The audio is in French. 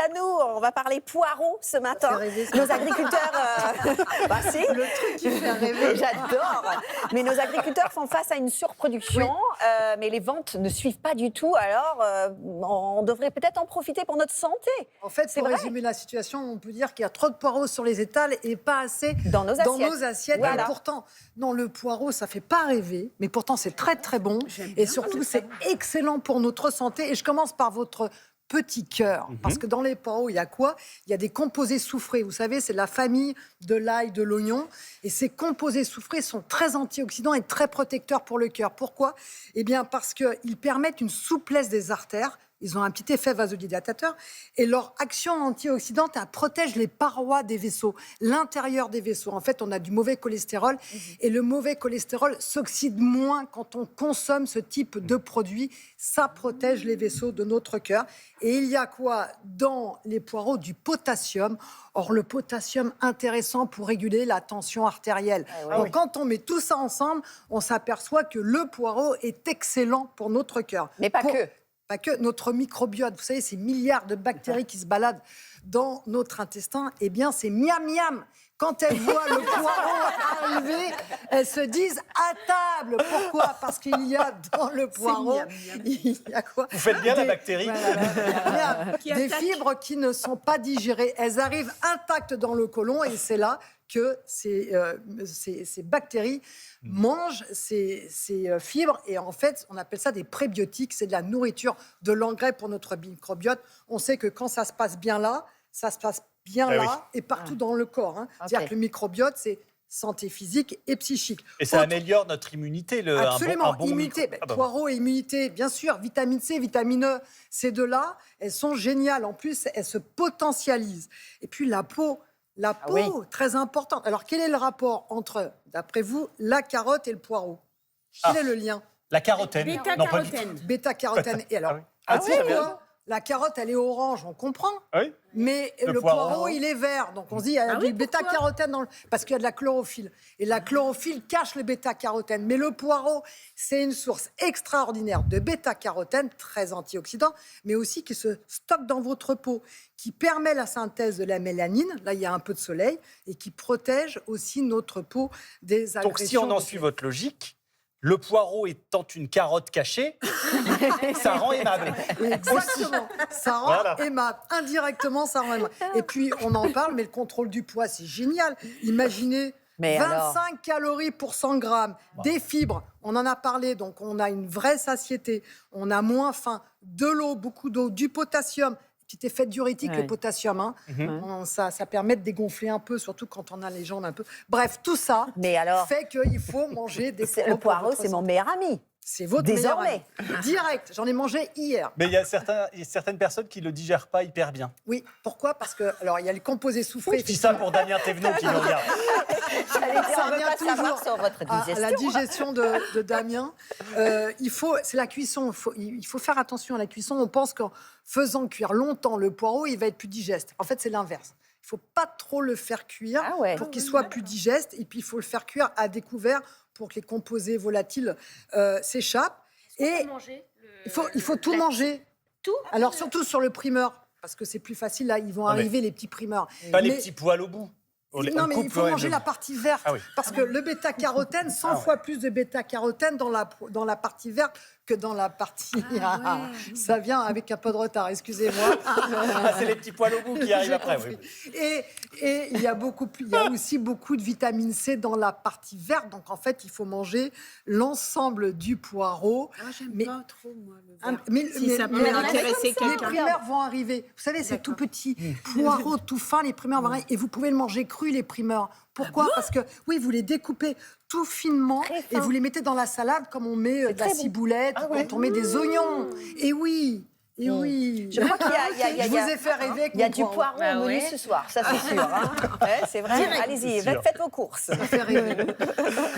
à nous. On va parler poireaux ce matin. Nos agriculteurs... bah si. Le truc qui fait rêver. J'adore. Mais nos agriculteurs font face à une surproduction, mais les ventes ne suivent pas du tout. Alors, on devrait peut-être en profiter pour notre santé. En fait, pour résumer la situation, on peut dire qu'il y a trop de poireaux sur les étals et pas assez dans nos assiettes. Voilà. Et pourtant, non, le poireau, ça fait pas rêver, mais pourtant, c'est très, très bon. Et surtout, c'est excellent pour notre santé. Et je commence par votre petit cœur. Parce que dans les poireaux, il y a quoi? Il y a des composés soufrés. Vous savez, c'est la famille de l'ail, de l'oignon. Et ces composés soufrés sont très antioxydants et très protecteurs pour le cœur. Pourquoi? Eh bien, parce qu'ils permettent une souplesse des artères. Ils ont un petit effet vasodilatateur et leur action antioxydante, elle protège les parois des vaisseaux, l'intérieur des vaisseaux. En fait, on a du mauvais cholestérol et le mauvais cholestérol s'oxyde moins quand on consomme ce type de produit. Ça protège les vaisseaux de notre cœur. Et il y a quoi dans les poireaux? Du potassium. Or, le potassium, intéressant pour réguler la tension artérielle. Donc, quand on met tout ça ensemble, on s'aperçoit que le poireau est excellent pour notre cœur. Mais pas que. Pas que notre microbiote, vous savez, ces milliards de bactéries qui se baladent dans notre intestin, eh bien, c'est miam miam. Quand elles voient le poireau arriver, elles se disent à table. Pourquoi? Parce qu'il y a dans le poireau, il y a quoi? Vous faites bien la bactérie. Voilà, des fibres qui ne sont pas digérées. Elles arrivent intactes dans le côlon et c'est là que ces bactéries mangent ces fibres. Et en fait, on appelle ça des prébiotiques. C'est de la nourriture, de l'engrais pour notre microbiote. On sait que quand ça se passe bien là, ça se passe bien là et partout dans le corps. C'est-à-dire que le microbiote, c'est santé physique et psychique. Et ça améliore notre immunité. Absolument, un bon immunité. Poireaux et immunité, bien sûr. Vitamine C, vitamine E, ces deux-là, elles sont géniales. En plus, elles se potentialisent. Et puis la peau... très importante. Alors, quel est le rapport entre, d'après vous, la carotte et le poireau? Quel est le lien? La carotène. Bêta-carotène. Bêta-carotène. Et alors, pourquoi la carotte, elle est orange, on comprend. Oui. Mais le poireau, il est vert. Donc, on se dit, il y a du bêta-carotène dans le... Parce qu'il y a de la chlorophylle. Et la chlorophylle cache le bêta-carotène. Mais le poireau, c'est une source extraordinaire de bêta-carotène, très antioxydant, mais aussi qui se stocke dans votre peau, qui permet la synthèse de la mélanine. Là, il y a un peu de soleil. Et qui protège aussi notre peau des agressions. Donc, si on en suit votre logique, le poireau étant une carotte cachée, ça rend aimable. Exactement, ça rend aimable. Indirectement, ça rend aimable. Et puis, on en parle, mais le contrôle du poids, c'est génial. Imaginez 25 calories pour 100 grammes, des fibres, on en a parlé, donc on a une vraie satiété, on a moins faim, de l'eau, beaucoup d'eau, du potassium. Petit effet diurétique, le potassium. Ça permet de dégonfler un peu, surtout quand on a les jambes un peu... Bref, tout ça fait qu'il faut manger des poireaux. Le poireau, c'est mon meilleur ami. C'est votre meilleur ami. Direct, j'en ai mangé hier. Mais il y a certaines personnes qui ne le digèrent pas hyper bien. Oui, pourquoi? Parce que, alors, il y a les composés soufrés. Je dis ça pour Damien Thévenot qui nous regarde. Ça revient toujours sur votre digestion. À la digestion de Damien. C'est la cuisson. Il faut faire attention à la cuisson. On pense qu'en faisant cuire longtemps le poireau, il va être plus digeste. En fait, c'est l'inverse. Il ne faut pas trop le faire cuire pour qu'il soit plus digeste. Et puis, il faut le faire cuire à découvert pour que les composés volatiles s'échappent. Et il faut tout manger. Tout? Alors, surtout sur le primeur, parce que c'est plus facile. Là, ils vont arriver, les petits primeurs. Pas les petits poils au bout. Non, mais il faut manger la partie verte. Parce que le bêta-carotène, 100 fois plus de bêta-carotène dans la partie verte que dans la partie... Ça vient avec un peu de retard, excusez-moi. C'est les petits poils au bout qui arrivent après. Oui. Et il y a aussi beaucoup de vitamine C dans la partie verte. Donc, en fait, il faut manger l'ensemble du poireau. J'aime pas trop, moi, le vert. Mais ça peut intéresser quelqu'un. Les primeurs vont arriver. Vous savez, c'est tout petit. Poireau, tout fin, les primeurs vont arriver. Et vous pouvez le manger cru, les primeurs. Pourquoi? Parce que, vous les découpez tout finement et vous les mettez dans la salade comme on met de la ciboulette, quand on met des oignons. Et oui. Je crois qu'il y a... Je vous ai fait rêver avec il y a du poireau au menu ce soir, ça c'est sûr. C'est vrai. Allez-y, faites vos courses. Ça fait rêver.